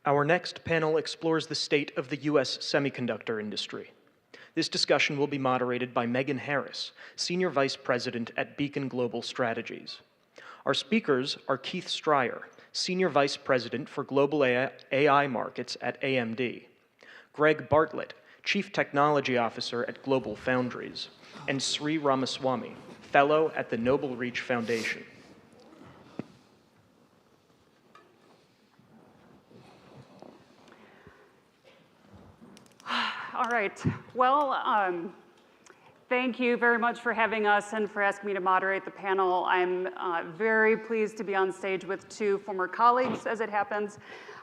Our next panel explores the state of the U.S. semiconductor industry. This discussion will be moderated by Meghan Harris, Senior Vice President at Beacon Global Strategies. Our speakers are Keith Strier, Senior Vice President for Global AI Markets at AMD, Greg Bartlett, Chief Technology Officer at Global Foundries, and Sree Ramaswamy, Fellow at the Noble Reach Foundation. All right. Well, thank you very much for having us and for asking me to moderate the panel. I'm very pleased to be on stage with two former colleagues, as it happens,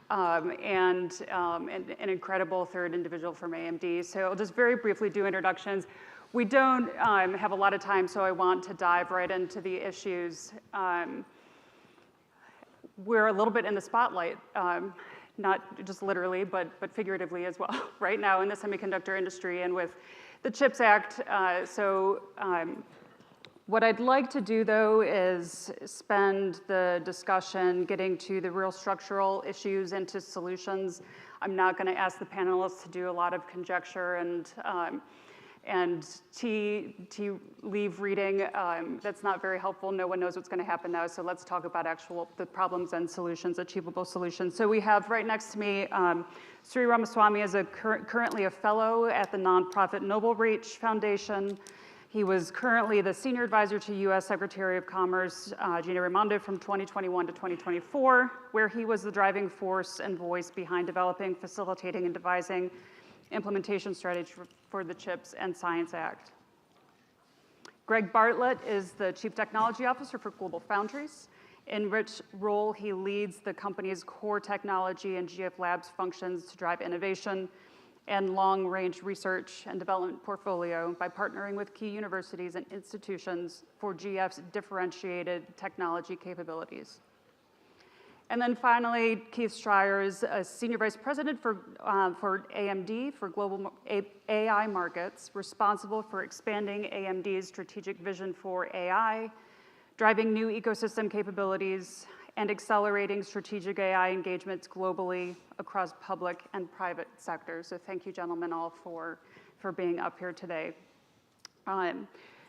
and an incredible third individual from AMD. So I'll just very briefly do introductions. We don't have a lot of time, so I want to dive right into the issues. We're a little bit in the spotlight. Not just literally, but figuratively as well, right now in the semiconductor industry and with the CHIPS Act. What I'd like to do, though, is spend the discussion getting to the real structural issues and to solutions. I'm not going to ask the panelists to do a lot of conjecture and tea leave reading. That's not very helpful. No one knows what's going to happen now. So let's talk about the problems and solutions, achievable solutions. So we have right next to me, Sree Ramaswamy is currently a fellow at the nonprofit Noble Reach Foundation. He was currently the senior advisor to U.S. Secretary of Commerce Gina Raimondo from 2021 to 2024, where he was the driving force and voice behind developing, facilitating, and devising implementation strategy for the CHIPS and Science Act. Greg Bartlett is the Chief Technology Officer for Global Foundries, in which role he leads the company's core technology and GF Labs functions to drive innovation and long-range research and development portfolio by partnering with key universities and institutions for GF's differentiated technology capabilities. And then finally, Keith Strier is a Senior Vice President for AMD for Global AI Markets, responsible for expanding AMD's strategic vision for AI, driving new ecosystem capabilities, and accelerating strategic AI engagements globally across public and private sectors. So thank you, gentlemen, all for being up here today.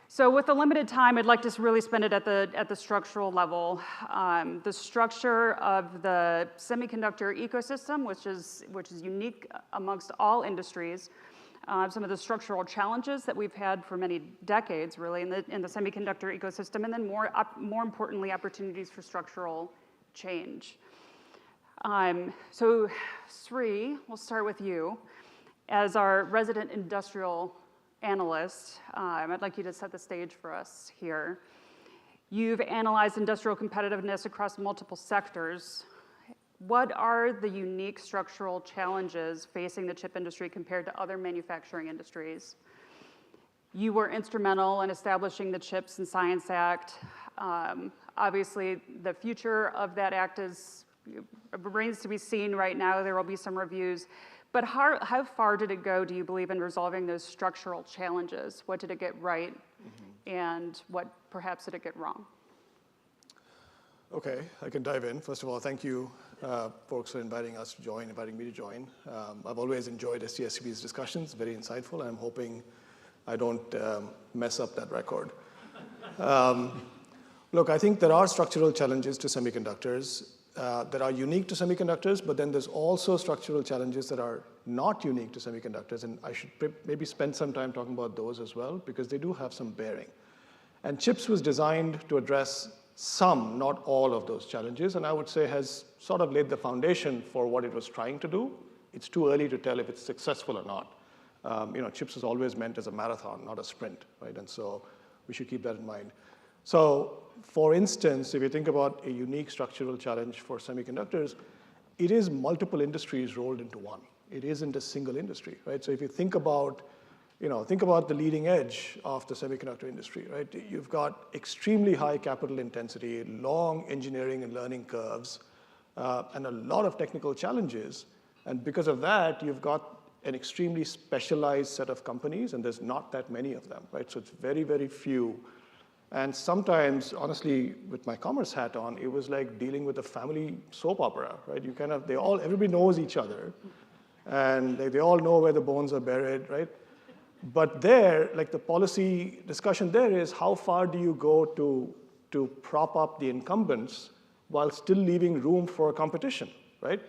So with the limited time, I'd like to really spend it at the structural level. The structure of the semiconductor ecosystem, which is unique amongst all industries, some of the structural challenges that we've had for many decades, really, in the semiconductor ecosystem, and then more importantly, opportunities for structural change. So Sree, we'll start with you. As our resident industrial analyst, I'd like you to set the stage for us here. You've analyzed industrial competitiveness across multiple sectors. What are the unique structural challenges facing the chip industry compared to other manufacturing industries? You were instrumental in establishing the CHIPS and Science Act. Obviously, the future of that act remains to be seen right now. There will be some reviews. But how far did it go, do you believe, in resolving those structural challenges? What did it get right, and what perhaps did it get wrong? Okay, I can dive in. First of all, thank you, folks, for inviting me to join. I've always enjoyed SCSP's discussions, very insightful, and I'm hoping I don't mess up that record. Look, I think there are structural challenges to semiconductors that are unique to semiconductors, but then there's also structural challenges that are not unique to semiconductors, and I should maybe spend some time talking about those as well, because they do have some bearing. And CHIPS was designed to address some, not all of those challenges, and I would say has sort of laid the foundation for what it was trying to do. It's too early to tell if it's successful or not. CHIPS is always meant as a marathon, not a sprint, right? And so we should keep that in mind. So, for instance, if you think about a unique structural challenge for semiconductors, it is multiple industries rolled into one. It isn't a single industry, right? So if you think about the leading edge of the semiconductor industry, right? You've got extremely high capital intensity, long engineering and learning curves, and a lot of technical challenges. And because of that, you've got an extremely specialized set of companies, and there's not that many of them, right? So it's very, very few. And sometimes, honestly, with my commerce hat on, it was like dealing with a family soap opera, right? You kind of, everybody knows each other, and they all know where the bones are buried, right? But there, like the policy discussion there is how far do you go to prop up the incumbents while still leaving room for competition, right?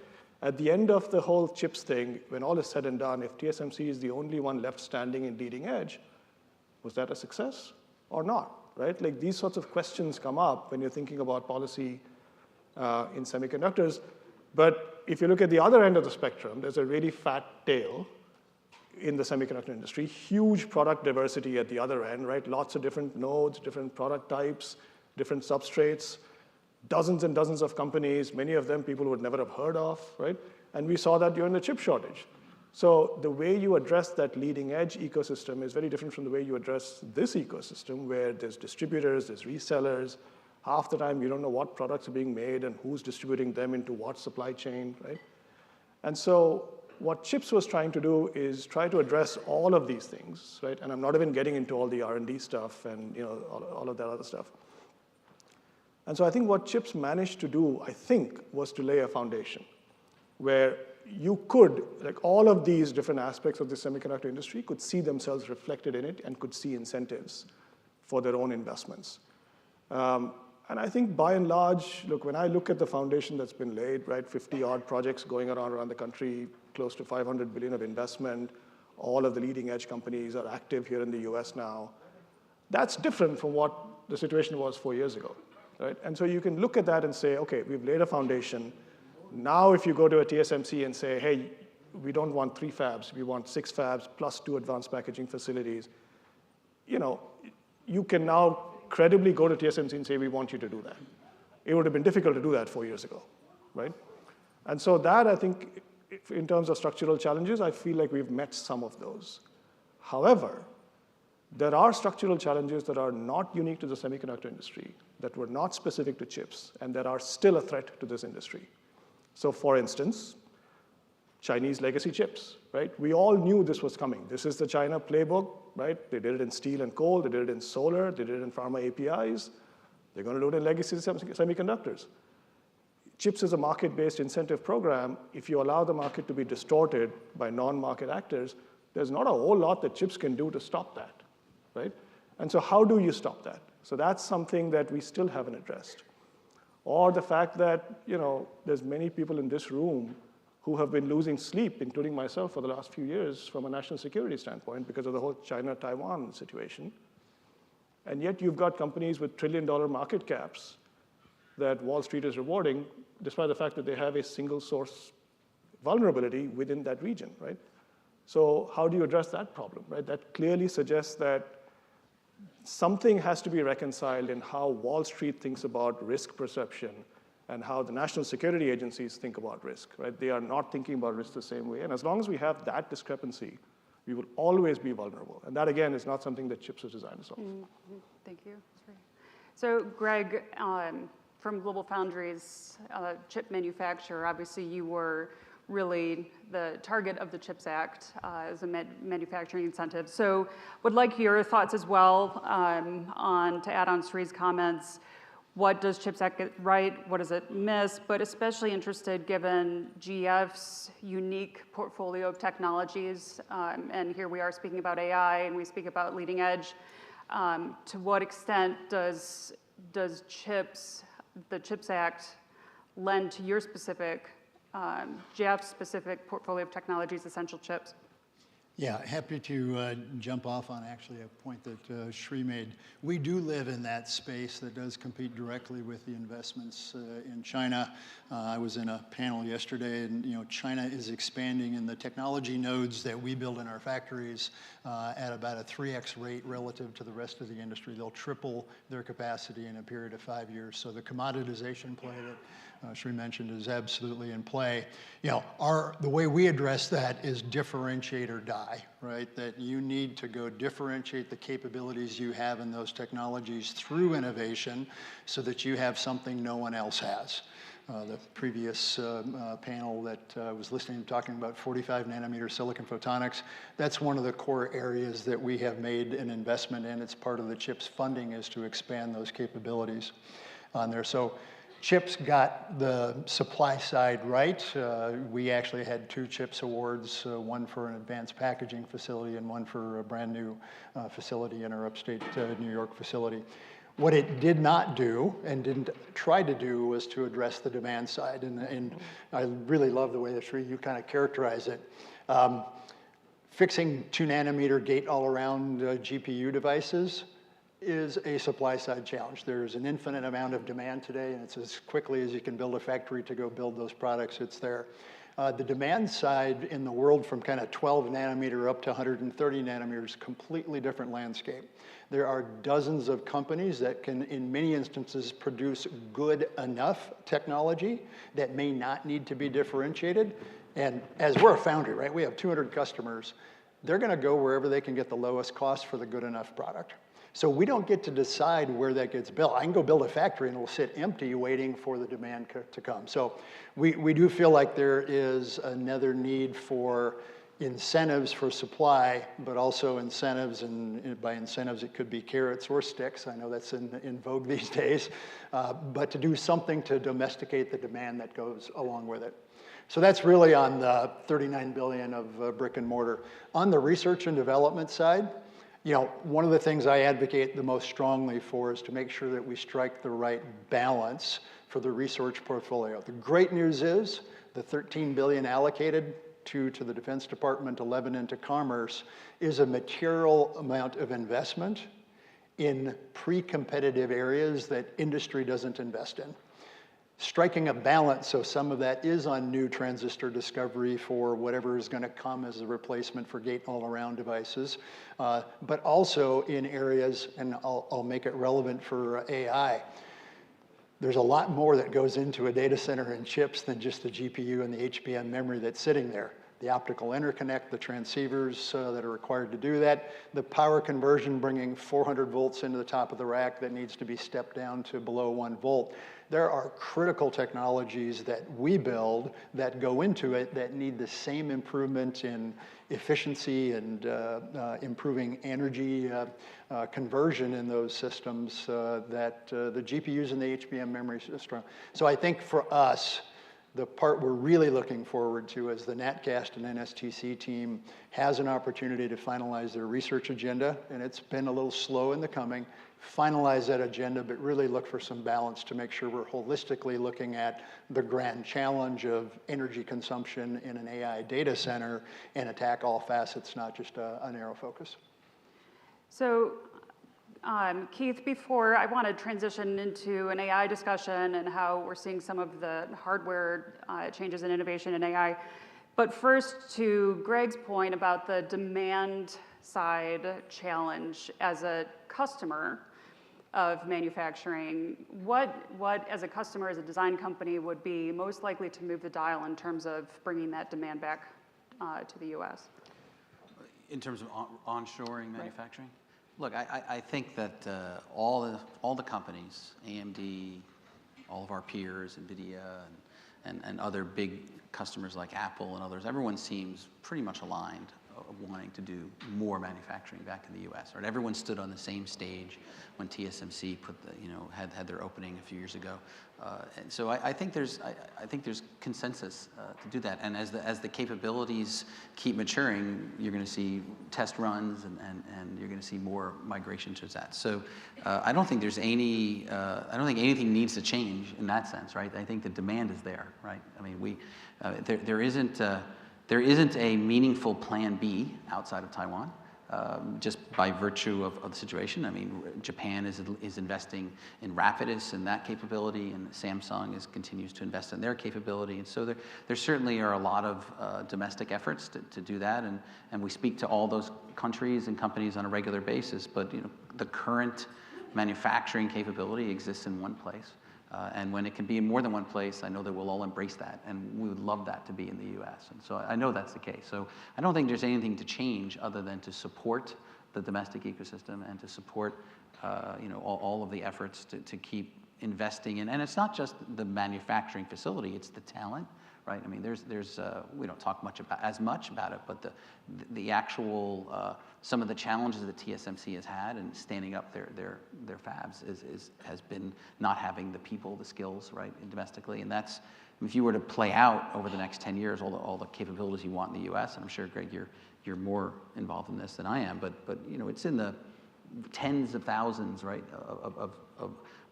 At the end of the whole chips thing, when all is said and done, if TSMC is the only one left standing in leading edge, was that a success or not, right? Like these sorts of questions come up when you're thinking about policy in semiconductors. But if you look at the other end of the spectrum, there's a really fat tail in the semiconductor industry, huge product diversity at the other end, right? Lots of different nodes, different product types, different substrates, dozens and dozens of companies, many of them people would never have heard of, right? And we saw that during the chip shortage. So the way you address that leading edge ecosystem is very different from the way you address this ecosystem where there's distributors, there's resellers. Half the time you don't know what products are being made and who's distributing them into what supply chain, right? And so what CHIPS was trying to do is try to address all of these things, right? And I'm not even getting into all the R&D stuff and all of that other stuff. And so I think what CHIPS managed to do, I think, was to lay a foundation where you could, like all of these different aspects of the semiconductor industry could see themselves reflected in it and could see incentives for their own investments. And I think by and large, look, when I look at the foundation that's been laid, right, 50-odd projects going around the country, close to $500 billion of investment, all of the leading edge companies are active here in the US now. That's different from what the situation was 4 years ago, right? And so you can look at that and say, okay, we've laid a foundation. Now if you go to a TSMC and say, hey, we don't want 3 fabs, we want 6 fabs plus 2 advanced packaging facilities, you can now credibly go to TSMC and say, we want you to do that. It would have been difficult to do that 4 years ago, right? And so that, I think, in terms of structural challenges, I feel like we've met some of those. However, there are structural challenges that are not unique to the semiconductor industry, that were not specific to chips, and that are still a threat to this industry. So for instance, Chinese legacy chips, right? We all knew this was coming. This is the China playbook, right? They did it in steel and coal, they did it in solar, they did it in pharma APIs. They're going to do it in legacy semiconductors. CHIPS is a market-based incentive program. If you allow the market to be distorted by non-market actors, there's not a whole lot that CHIPS can do to stop that, right? And so how do you stop that? So that's something that we still haven't addressed. Or the fact that, there's many people in this room who have been losing sleep, including myself, for the last few years from a national security standpoint because of the whole China-Taiwan situation. And yet you've got companies with trillion-dollar market caps that Wall Street is rewarding, despite the fact that they have a single source vulnerability within that region, right? So how do you address that problem, right? That clearly suggests that something has to be reconciled in how Wall Street thinks about risk perception and how the national security agencies think about risk, right? They are not thinking about risk the same way. And as long as we have that discrepancy, we will always be vulnerable. And that, again, is not something that CHIPS is designed to solve. Mm-hmm. Thank you. So Greg, from Global Foundries, chip manufacturer, obviously you were really the target of the CHIPS Act as a manufacturing incentive. So would like your thoughts as well to add on Sree's comments. What does CHIPS Act get right? What does it miss? But especially interested given GF's unique portfolio of technologies, and here we are speaking about AI and we speak about leading edge. To what extent does the CHIPS Act lend to your specific Jeff's specific portfolio of technologies, essential chips? Yeah, happy to jump off on actually a point that Sree made. We do live in that space that does compete directly with the investments in China. I was in a panel yesterday, and China is expanding in the technology nodes that we build in our factories at about a 3x rate relative to the rest of the industry. They'll triple their capacity in a period of 5 years. So the commoditization play that Sree mentioned is absolutely in play. The way we address that is differentiate or die, right? That you need to go differentiate the capabilities you have in those technologies through innovation so that you have something no one else has. the previous panel that was listening talking about 45 nanometer silicon photonics. That's one of the core areas that we have made an investment in. It's part of the CHIPS funding is to expand those capabilities on there. So CHIPS got the supply side right. We actually had 2 CHIPS awards, one for an advanced packaging facility and one for a brand new facility in our upstate New York facility. What it did not do and didn't try to do was to address the demand side. And I really love the way that Sree, you kind of characterize it. Fixing 2 nanometer gate all around GPU devices is a supply side challenge. There's an infinite amount of demand today, and it's as quickly as you can build a factory to go build those products, it's there. The demand side in the world from kind of 12 nanometer up to 130 nanometers, completely different landscape. There are dozens of companies that can, in many instances, produce good enough technology that may not need to be differentiated. And as we're a foundry, right, we have 200 customers. They're going to go wherever they can get the lowest cost for the good enough product. So we don't get to decide where that gets built. I can go build a factory and it'll sit empty waiting for the demand to come. So we do feel like there is another need for incentives for supply, but also incentives, and by incentives it could be carrots or sticks. I know that's in vogue these days, but to do something to domesticate the demand that goes along with it. So that's really on the $39 billion of brick and mortar. On the research and development side, you know, one of the things I advocate the most strongly for is to make sure that we strike the right balance for the research portfolio. The great news is the $13 billion allocated to the Defense Department, 11 into Commerce, is a material amount of investment in pre-competitive areas that industry doesn't invest in. Striking a balance, so some of that is on new transistor discovery for whatever is going to come as a replacement for gate-all-around devices, but also in areas, and I'll make it relevant for AI. There's a lot more that goes into a data center and chips than just the GPU and the HBM memory that's sitting there. The optical interconnect, the transceivers that are required to do that, the power conversion bringing 400 volts into the top of the rack that needs to be stepped down to below 1 volt. There are critical technologies that we build that go into it that need the same improvement in efficiency and improving energy conversion in those systems that the GPUs and the HBM memory is strong. So I think for us, the part we're really looking forward to is the NatCast and NSTC team has an opportunity to finalize their research agenda, and it's been a little slow in the coming. Finalize that agenda, but really look for some balance to make sure we're holistically looking at the grand challenge of energy consumption in an AI data center and attack all facets, not just a narrow focus. So, Keith, before I want to transition into an AI discussion and how we're seeing some of the hardware changes and innovation in AI, but first to Greg's point about the demand side challenge as a customer of manufacturing, what as a customer, as a design company, would be most likely to move the dial in terms of bringing that demand back to the U.S.? In terms of onshoring manufacturing? Right. Look, I think that all the companies, AMD, all of our peers, NVIDIA, and other big customers like Apple and others, everyone seems pretty much aligned wanting to do more manufacturing back in the U.S. Right? Everyone stood on the same stage when TSMC had their opening a few years ago, and so I think there's consensus to do that. And as the capabilities keep maturing, you're going to see test runs and you're going to see more migration towards that. So I don't think there's any I don't think anything needs to change in that sense, right? I think the demand is there, right? I mean, there isn't a meaningful plan B outside of Taiwan, just by virtue of the situation. I mean, Japan is investing in Rapidus and that capability, and Samsung continues to invest in their capability. And so there certainly are a lot of domestic efforts to do that, and we speak to all those countries and companies on a regular basis. But the current manufacturing capability exists in one place. And when it can be in more than one place, I know that we'll all embrace that, and we would love that to be in the U.S. And so I know that's the case. So I don't think there's anything to change other than to support the domestic ecosystem and to support all of the efforts to keep investing in, and it's not just the manufacturing facility, it's the talent, right? I mean, we don't talk as much about it, but the actual, some of the challenges that TSMC has had in standing up their fabs has been not having the people, the skills, right, domestically, and that's, if you were to play out over the next 10 years, all the capabilities you want in the U.S., and I'm sure, Greg, you're more involved in this than I am, but you know, it's in the tens of thousands, right, of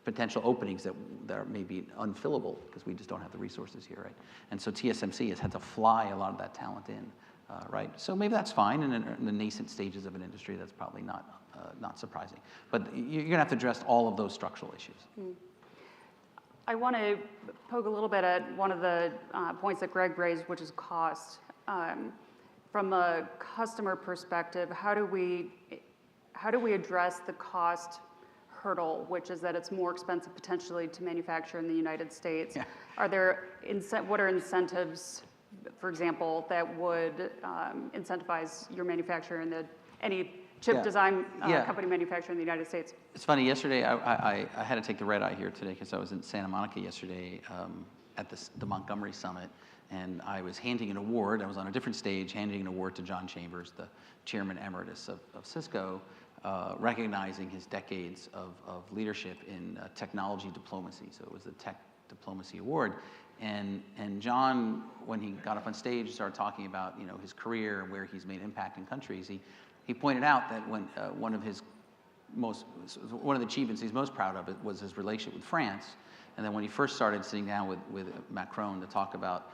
potential openings that are maybe unfillable because we just don't have the resources here, right? And so TSMC has had to fly a lot of that talent in, right? So maybe that's fine in the nascent stages of an industry. That's probably not surprising. But you're going to have to address all of those structural issues. I want to poke a little bit at one of the points that Greg raised, which is cost. From a customer perspective, how do we address the cost hurdle, which is that it's more expensive potentially to manufacture in the United States? Yeah. Are there what are incentives, for example, that would incentivize your manufacturer in any chip design company manufacturer in the United States? It's funny, yesterday I had to take the red eye here today because I was in Santa Monica yesterday at the Montgomery Summit, and I was handing an award. I was on a different stage handing an award to John Chambers, the chairman emeritus of Cisco, recognizing his decades of leadership in technology diplomacy. So it was the Tech Diplomacy Award. And John, when he got up on stage, started talking about, you know, his career and where he's made impact in countries. He pointed out that when one of the achievements he's most proud of was his relationship with France. And then when he first started sitting down with Macron to talk about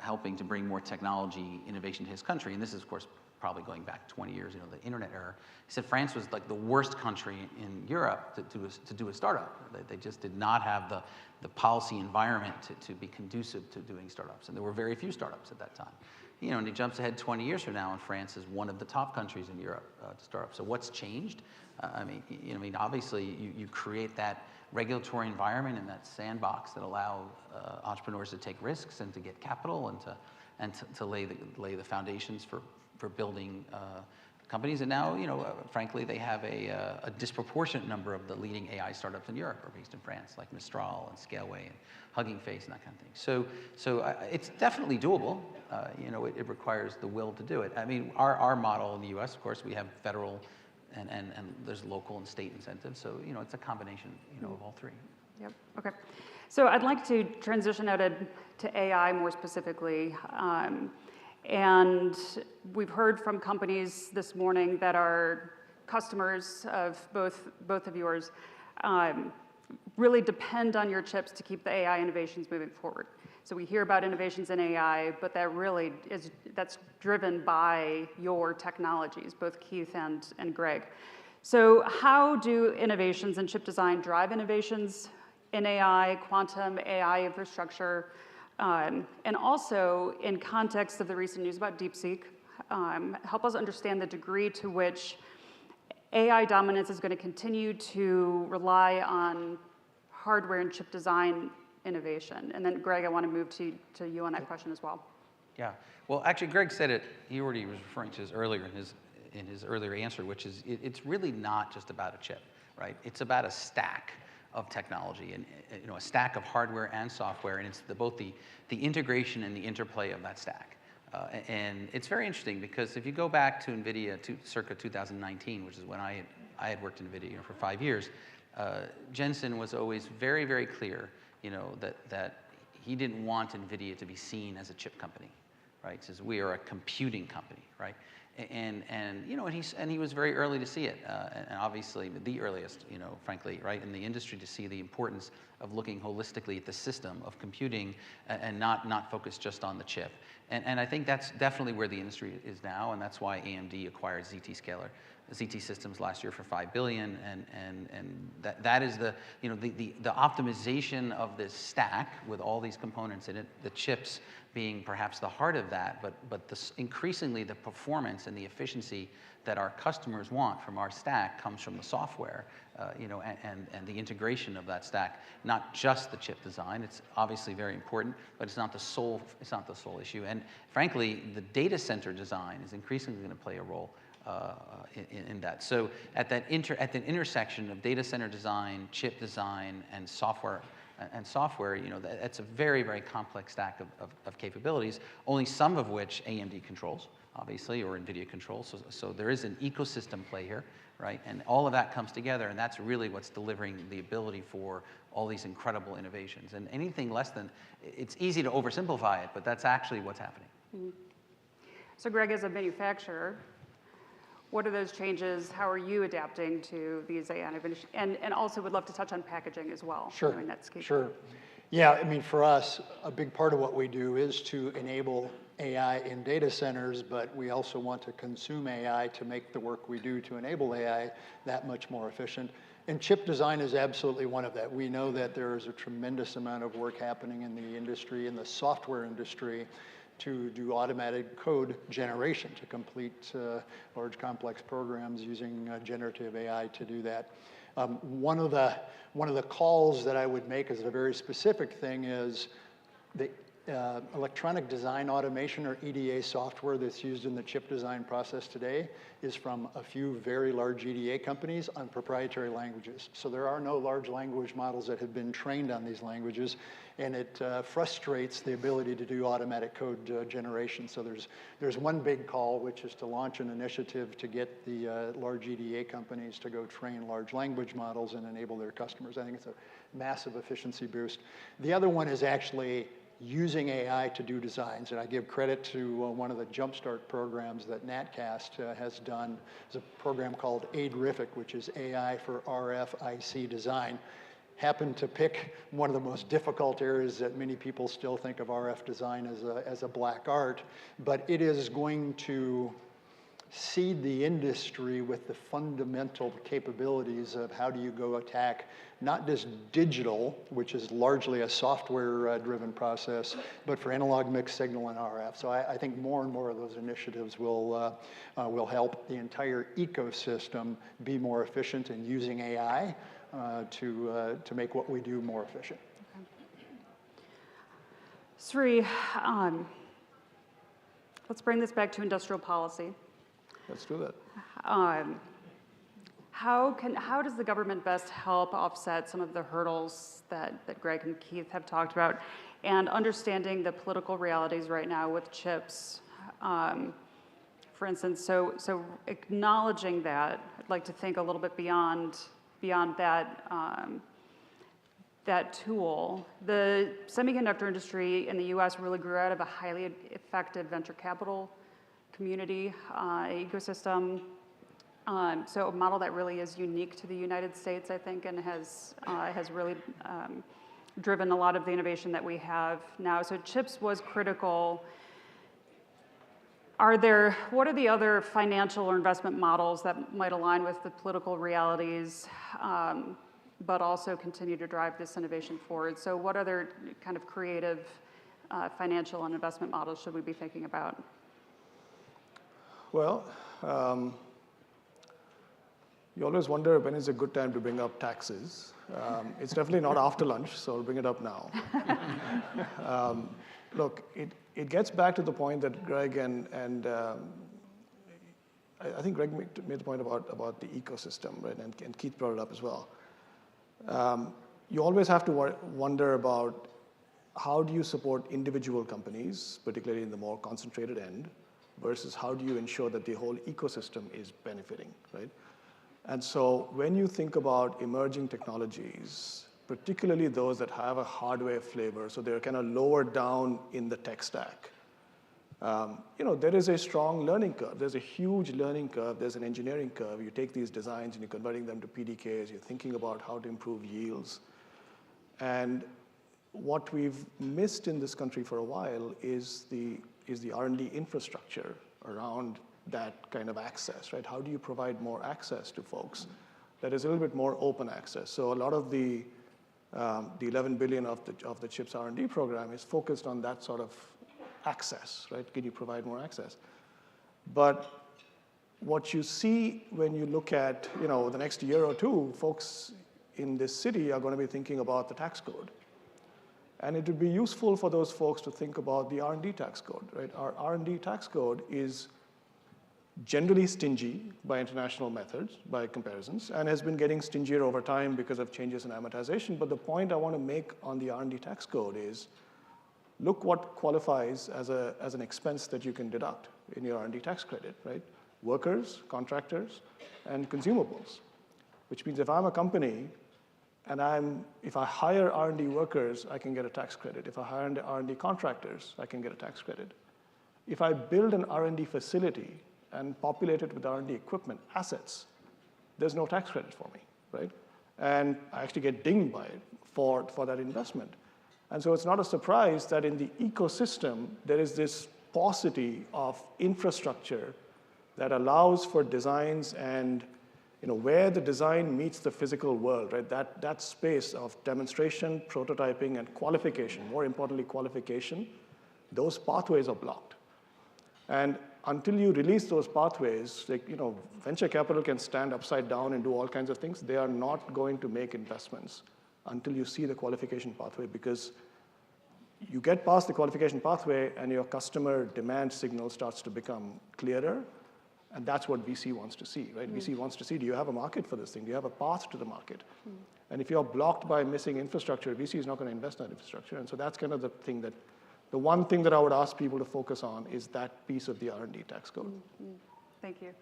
helping to bring more technology innovation to his country, and this is, of course, probably going back 20 years, you know, the internet era. He said France was like the worst country in Europe to do a startup. They just did not have the policy environment to be conducive to doing startups, and there were very few startups at that time. You know, and he jumps ahead 20 years from now, and France is one of the top countries in Europe to start up. So what's changed? I mean, obviously, you create that regulatory environment and that sandbox that allow entrepreneurs to take risks and to get capital and to lay the foundations for building companies. And now, you know, frankly, they have a disproportionate number of the leading AI startups in Europe are based in France, like Mistral and Scaleway and Hugging Face and that kind of thing. So it's definitely doable. You know, it requires the will to do it. I mean, our model in the U.S., of course, we have federal and there's local and state incentives. So, you know, it's a combination, you know, of all three. Yep. Okay. So I'd like to transition out to AI more specifically. And we've heard from companies this morning that are customers of both of yours really depend on your chips to keep the AI innovations moving forward. So we hear about innovations in AI, but that's driven by your technologies, both Keith and Greg. So how do innovations in chip design drive innovations in AI, quantum AI infrastructure, and also in context of the recent news about DeepSeek, help us understand the degree to which AI dominance is going to continue to rely on hardware and chip design innovation. And then, Greg, I want to move to you on that question as well. Yeah. Well, actually, Greg said it. He already was referring to this earlier in his earlier answer, which is it's really not just about a chip, right? It's about a stack of technology and, you know, a stack of hardware and software, and it's both the integration and the interplay of that stack. And it's very interesting because if you go back to NVIDIA circa 2019, which is when I had worked in NVIDIA, you know, for 5 years, Jensen was always very, very clear, you know, that he didn't want NVIDIA to be seen as a chip company, right? He says we are a computing company, right? And you know, and he was very early to see it, and obviously the earliest, you know, frankly, right, in the industry to see the importance of looking holistically at the system of computing and not focus just on the chip. And I think that's definitely where the industry is now, and that's why AMD acquired ZT Systems last year for $5 billion, and that is the, you know, the optimization of this stack with all these components in it, the chips being perhaps the heart of that, but increasingly the performance and the efficiency that our customers want from our stack comes from the software, you know, and the integration of that stack, not just the chip design. It's obviously very important, but it's not the sole issue. And frankly, the data center design is increasingly going to play a role in that. So at that intersection of data center design, chip design, and software, you know, that's a very, very complex stack of capabilities, only some of which AMD controls, obviously, or NVIDIA controls. So there is an ecosystem play here, right? And all of that comes together, and that's really what's delivering the ability for all these incredible innovations. And anything less than, it's easy to oversimplify it, but that's actually what's happening. Mm-hmm. So Greg, as a manufacturer, what are those changes? How are you adapting to these AI innovations? And also would love to touch on packaging as well. Sure, I mean, that's key. sure. Yeah, I mean, for us, a big part of what we do is to enable AI in data centers, but we also want to consume AI to make the work we do to enable AI that much more efficient. And chip design is absolutely one of that. We know that there is a tremendous amount of work happening in the industry, in the software industry, to do automated code generation, to complete large complex programs using generative AI to do that. One of the calls that I would make as a very specific thing is the electronic design automation, or EDA software, that's used in the chip design process today is from a few very large EDA companies on proprietary languages. So there are no large language models that have been trained on these languages, and it frustrates the ability to do automatic code generation. So there's one big call, which is to launch an initiative to get the large EDA companies to go train large language models and enable their customers. I think it's a massive efficiency boost. The other one is actually using AI to do designs, and I give credit to one of the Jumpstart programs that NatCast has done. It's a program called AIDRIFIC, which is AI for RFIC design. Happened to pick one of the most difficult areas that many people still think of RF design as a black art, but it is going to seed the industry with the fundamental capabilities of how do you go attack not just digital, which is largely a software-driven process, but for analog, mixed signal, and RF. So I think more and more of those initiatives will help the entire ecosystem be more efficient in using AI to make what we do more efficient. Okay. Sree, let's bring this back to industrial policy. Let's do that. How does the government best help offset some of the hurdles that Greg and Keith have talked about, and understanding the political realities right now with chips, for instance? So acknowledging that, I'd like to think a little bit beyond that that tool. The semiconductor industry in the U.S. really grew out of a highly effective venture capital community ecosystem. So a model that really is unique to the United States, I think, and has really driven a lot of the innovation that we have now. So chips was critical. What are the other financial or investment models that might align with the political realities, but also continue to drive this innovation forward? So what other kind of creative financial and investment models should we be thinking about? Well, you always wonder when is a good time to bring up taxes. It's definitely not after lunch, so I'll bring it up now. Look, it gets back to the point that Greg and I think Greg made the point about the ecosystem, right? And Keith brought it up as well. You always have to wonder about how do you support individual companies, particularly in the more concentrated end, versus how do you ensure that the whole ecosystem is benefiting, right? And so when you think about emerging technologies, particularly those that have a hardware flavor, so they're kind of lower down in the tech stack, there is a strong learning curve. There's a huge learning curve. There's an engineering curve. You take these designs and you're converting them to PDKs. You're thinking about how to improve yields. And what we've missed in this country for a while is the R&D infrastructure around that kind of access, right? How do you provide more access to folks that is a little bit more open access? So a lot of the $11 billion of the CHIPS R&D program is focused on that sort of access, right? Can you provide more access? But what you see when you look at the next year or two, folks in this city are going to be thinking about the tax code. And it would be useful for those folks to think about the R&D tax code, right? Our R&D tax code is generally stingy by international methods, by comparisons, and has been getting stingier over time because of changes in amortization. But the point I want to make on the R&D tax code is, look what qualifies as an expense that you can deduct in your R&D tax credit, right? Workers, contractors, and consumables, which means if I'm a company and if I hire R&D workers, I can get a tax credit. If I hire R&D contractors, I can get a tax credit. If I build an R&D facility and populate it with R&D equipment, assets, there's no tax credit for me, right? And I actually get dinged by it for that investment. And so it's not a surprise that in the ecosystem, there is this paucity of infrastructure that allows for designs and where the design meets the physical world, right? That space of demonstration, prototyping, and qualification, more importantly, qualification, those pathways are blocked. And until you release those pathways, venture capital can stand upside down and do all kinds of things. They are not going to make investments until you see the qualification pathway, because you get past the qualification pathway and your customer demand signal starts to become clearer. And that's what VC wants to see, right? VC wants to see, do you have a market for this thing? Do you have a path to the market? And if you're blocked by missing infrastructure, VC is not going to invest in that infrastructure. And so that's kind of the one thing that I would ask people to focus on is that piece of the R&D tax code. Thank you.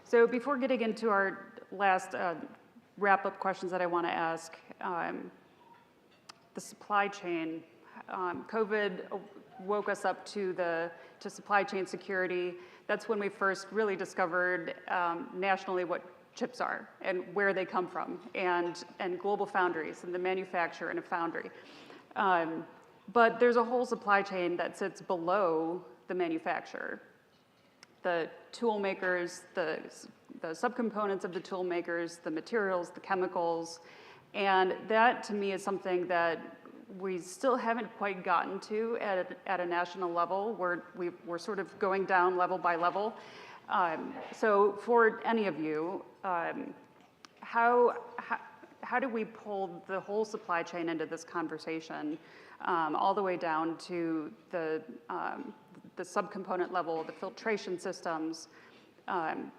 So before getting into our last wrap-up questions that I want to ask, the supply chain, COVID woke us up to supply chain security. That's when we first really discovered nationally what chips are and where they come from, and global foundries and the manufacture in a foundry. But there's a whole supply chain that sits below the manufacturer. The tool makers, the subcomponents of the tool makers, the materials, the chemicals, and that to me is something that we still haven't quite gotten to at a national level. We're sort of going down level by level. So for any of you, how do we pull the whole supply chain into this conversation, all the way down to the subcomponent level, the filtration systems?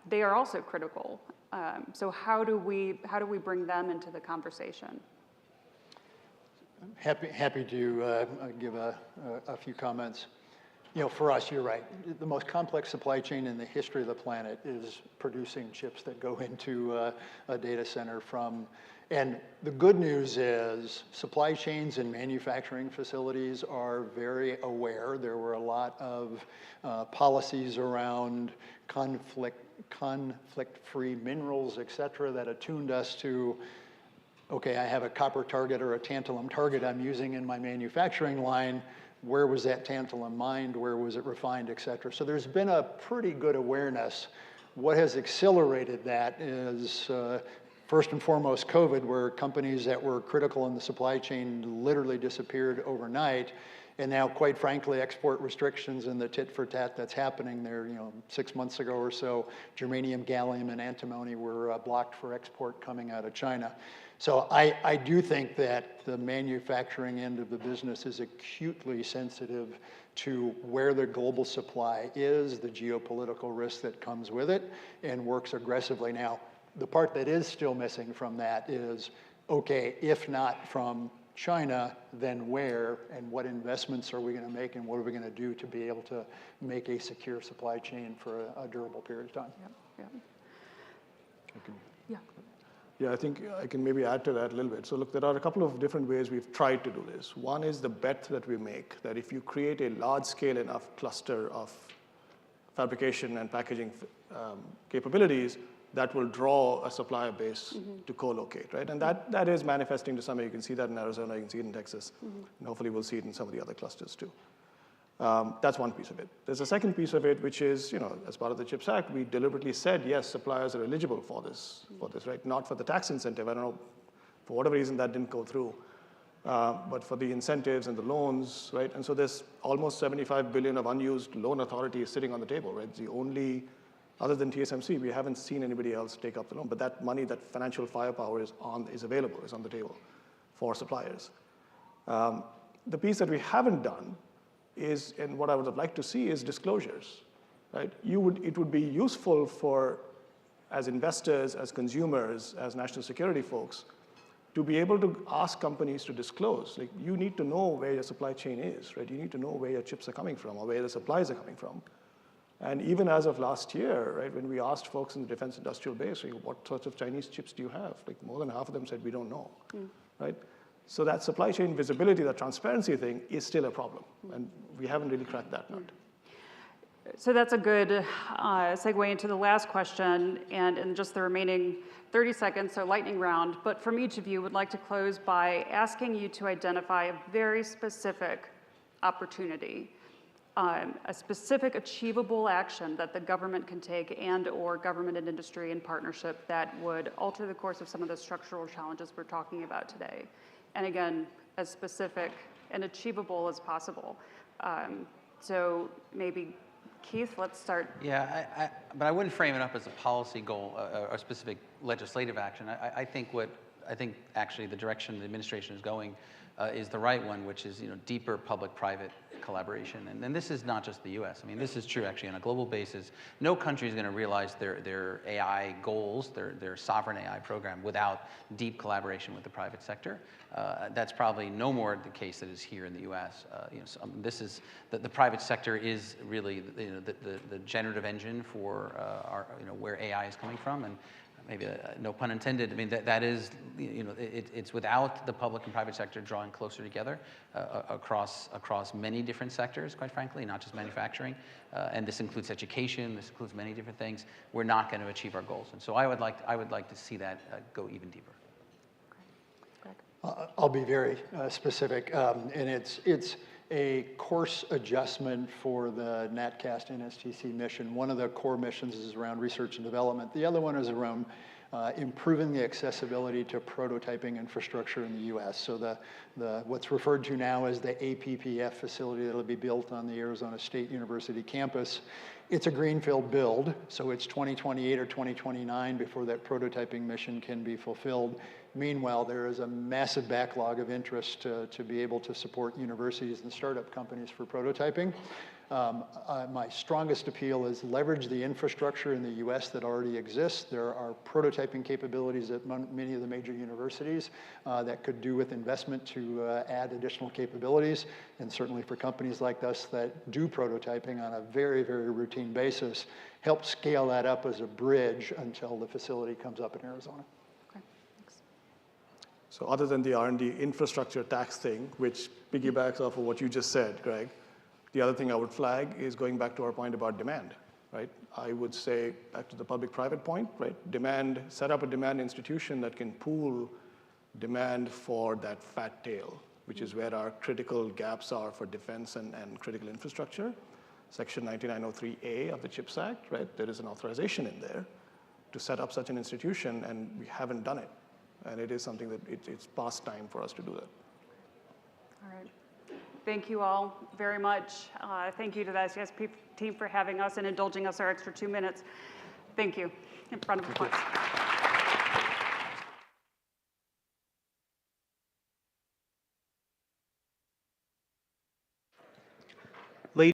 They are also critical. So how do we bring them into the conversation? Happy to give a few comments. For us, you're right. The most complex supply chain in the history of the planet is producing chips that go into a data center and the good news is supply chains and manufacturing facilities are very aware. There were a lot of policies around conflict-free minerals, et cetera, that attuned us to, okay, I have a copper target or a tantalum target I'm using in my manufacturing line. Where was that tantalum mined? Where was it refined, et cetera? So there's been a pretty good awareness. What has accelerated that is, first and foremost, COVID, where companies that were critical in the supply chain literally disappeared overnight. And now, quite frankly, export restrictions and the tit for tat that's happening there, 6 months ago or so, germanium, gallium, and antimony were blocked for export coming out of China. So I do think that the manufacturing end of the business is acutely sensitive to where the global supply is, the geopolitical risk that comes with it, and works aggressively. Now, the part that is still missing from that is, okay, if not from China, then where, and what investments are we going to make, and what are we going to do to be able to make a secure supply chain for a durable period of time? Yeah. Yeah, I think I can maybe add to that a little bit. So look, there are a couple of different ways we've tried to do this. One is the bet that we make, that if you create a large-scale enough cluster of fabrication and packaging capabilities, that will draw a supplier base to co-locate, right? And that is manifesting to some extent. You can see that in Arizona, you can see it in Texas, and hopefully we'll see it in some of the other clusters too. That's one piece of it. There's a second piece of it, which is, as part of the CHIPS Act, we deliberately said, yes, suppliers are eligible for this, right? Not for the tax incentive. I don't know, for whatever reason that didn't go through, but for the incentives and the loans, right? And so there's almost $75 billion of unused loan authority sitting on the table, right? It's the only, other than TSMC, we haven't seen anybody else take up the loan, but that money, that financial firepower is available, is on the table for suppliers. The piece that we haven't done is, and what I would have liked to see is disclosures. right? It would be useful for, as investors, as consumers, as national security folks, to be able to ask companies to disclose. Like, you need to know where your supply chain is, right? You need to know where your chips are coming from or where the supplies are coming from. And even as of last year, right, when we asked folks in the defense industrial base, like, what sorts of Chinese chips do you have? Like, more than half of them said, we don't know, right? So that supply chain visibility, that transparency thing is still a problem. And we haven't really cracked that nut. So that's a good segue into the last question, and in just the remaining 30 seconds, so lightning round. But from each of you, would like to close by asking you to identify a very specific opportunity, a specific achievable action that the government can take and/or government and industry in partnership that would alter the course of some of the structural challenges we're talking about today. And again, as specific and achievable as possible. So maybe Keith, let's start. Yeah, but I wouldn't frame it up as a policy goal or specific legislative action. I think actually the direction the administration is going is the right one, which is deeper public-private collaboration. And this is not just the U.S. I mean, this is true actually on a global basis. No country is going to realize their AI goals, their sovereign AI program, without deep collaboration with the private sector. That's probably no more the case that is here in the U.S. This is the private sector is really the generative engine for where AI is coming from, and maybe no pun intended. I mean that is it's without the public and private sector drawing closer together across many different sectors, quite frankly, not just manufacturing, and this includes education. This includes many different things. We're not going to achieve our goals, and so I would like to see that go even deeper. I'll be very specific, and it's a course adjustment for the NatCast NSTC mission. One of the core missions is around research and development. The other one is around improving the accessibility to prototyping infrastructure in the U.S. So what's referred to now as the APPF facility that will be built on the Arizona State University campus. It's a greenfield build, so it's 2028 or 2029 before that prototyping mission can be fulfilled. Meanwhile, there is a massive backlog of interest to be able to support universities and startup companies for prototyping. My strongest appeal is leverage the infrastructure in the U.S. that already exists. There are prototyping capabilities at many of the major universities that could do with investment to add additional capabilities, and certainly for companies like us that do prototyping on a very, very routine basis, help scale that up as a bridge until the facility comes up in Arizona. So other than the R&D infrastructure tax thing, which piggybacks off of what you just said, Greg, the other thing I would flag is going back to our point about demand, right? I would say, back to the public-private point, right? Demand, set up a demand institution that can pool demand for that fat tail, which is where our critical gaps are for defense and critical infrastructure. Section 9903A of the CHIPS Act, right? There is an authorization in there to set up such an institution, and we haven't done it. And it is something that it's past time for us to do that. All right. Thank you all very much. Thank you to the SCSP team for having us and indulging us our extra 2 minutes. Thank you. In front of applause.